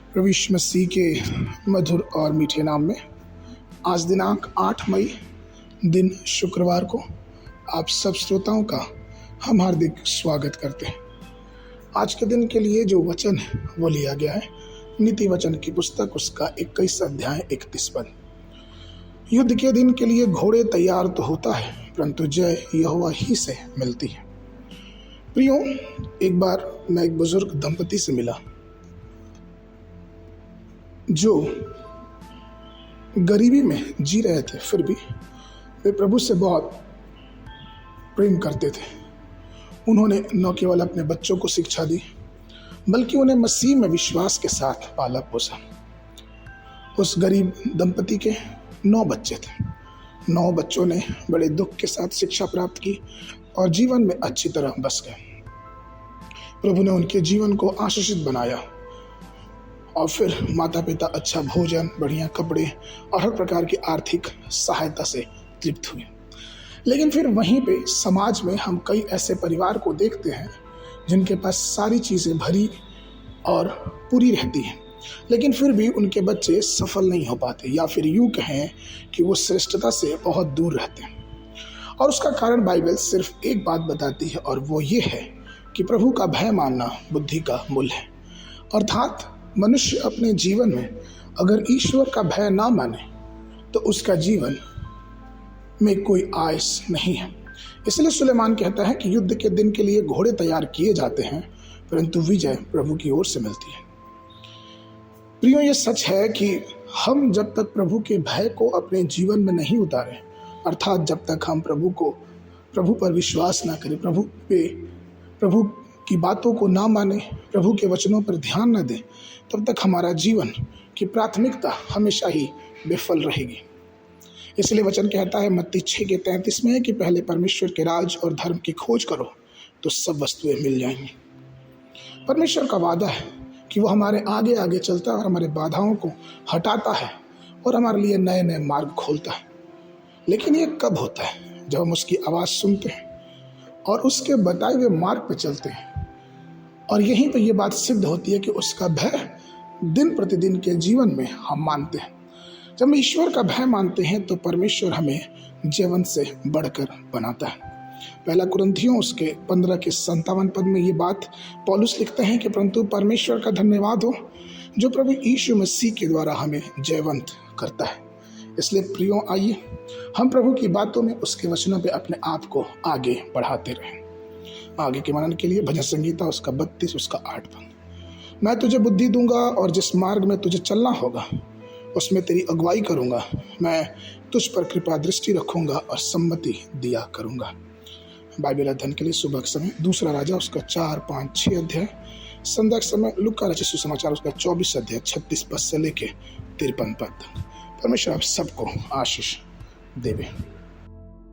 प्रभु यीशु मसीह के मधुर और मीठे नाम में आज दिनांक 8 मई दिन शुक्रवार को आप सब श्रोताओं का हम हार्दिक स्वागत करते हैं। आज के दिन के लिए जो वचन है वो लिया गया है नीति वचन की पुस्तक उसका 21 अध्याय 31 पद। युद्ध के दिन के लिए घोड़े तैयार तो होता है परंतु जय यहोवा ही से मिलती है। प्रियो, एक बार मैं एक बुजुर्ग दंपति से मिला जो गरीबी में जी रहे थे, फिर भी वे प्रभु से बहुत प्रेम करते थे। उन्होंने न केवल अपने बच्चों को शिक्षा दी बल्कि उन्हें मसीह में विश्वास के साथ पाला पोसा। उस गरीब दंपति के 9 बच्चे थे। 9 बच्चों ने बड़े दुख के साथ शिक्षा प्राप्त की और जीवन में अच्छी तरह बस गए। प्रभु ने उनके जीवन को आशीषित बनाया और फिर माता पिता अच्छा भोजन, बढ़िया कपड़े और हर प्रकार की आर्थिक सहायता से तृप्त हुए। लेकिन फिर वहीं पे समाज में हम कई ऐसे परिवार को देखते हैं जिनके पास सारी चीज़ें भरी और पूरी रहती हैं, लेकिन फिर भी उनके बच्चे सफल नहीं हो पाते, या फिर यूँ कहें कि वो श्रेष्ठता से बहुत दूर रहते हैं। और उसका कारण बाइबल सिर्फ एक बात बताती है और वो ये है कि प्रभु का भय मानना बुद्धि का मूल है। अर्थात मनुष्य अपने जीवन में अगर ईश्वर का भय ना माने तो उसका जीवन में कोई आयस नहीं है। इसलिए सुलेमान कहता है कि युद्ध के दिन के लिए घोड़े तैयार किए जाते हैं परंतु विजय प्रभु की ओर से मिलती है। प्रियो, ये सच है कि हम जब तक प्रभु के भय को अपने जीवन में नहीं उतारें, अर्थात जब तक हम प्रभु पर विश्वास ना करें, प्रभु की बातों को ना माने, प्रभु के वचनों पर ध्यान न दें, तब तक हमारा जीवन की प्राथमिकता हमेशा ही विफल रहेगी। इसलिए वचन कहता है मत्ती 6:33 में कि पहले परमेश्वर के राज और धर्म की खोज करो तो सब वस्तुएं मिल जाएंगी। परमेश्वर का वादा है कि वो हमारे आगे आगे चलता है और हमारे बाधाओं को हटाता है और हमारे लिए नए नए मार्ग खोलता है। लेकिन ये कब होता है? जब हम उसकी आवाज़ सुनते हैं और उसके बताए हुए मार्ग पर चलते हैं। और यहीं पर यह बात सिद्ध होती है कि उसका भय दिन प्रतिदिन के जीवन में हम मानते हैं। जब हम ईश्वर का भय मानते हैं तो परमेश्वर हमें जीवन से बढ़कर बनाता है। पहला कुरिन्थियों उसके 15:57 पद में ये बात पौलुस लिखते हैं कि परंतु परमेश्वर का धन्यवाद हो जो प्रभु यीशु मसीह के द्वारा हमें जयवंत करता है। इसलिए प्रियो, आइए हम प्रभु की बातों में उसके वचनों पे अपने आप को आगे बढ़ाते रहें। आगे के मनन के लिए भजन संगीता उसका 32 उसका 8 पद। मैं तुझे बुद्धि दूंगा और जिस मार्ग में तुझे चलना होगा उसमें तेरी अगुवाई करूंगा। मैं तुझ पर कृपा दृष्टि रखूंगा और सम्मति दिया करूंगा। बाइबल अध्ययन के लिए सुबह के समय दूसरा राजा उसका 4, 5, 6 अध्याय, संध्या के समय लूका रचित सुसमाचार उसका 24 अध्याय 36 पद से लेके 53 पद। परमेश्वर आप सबको आशीष देवे।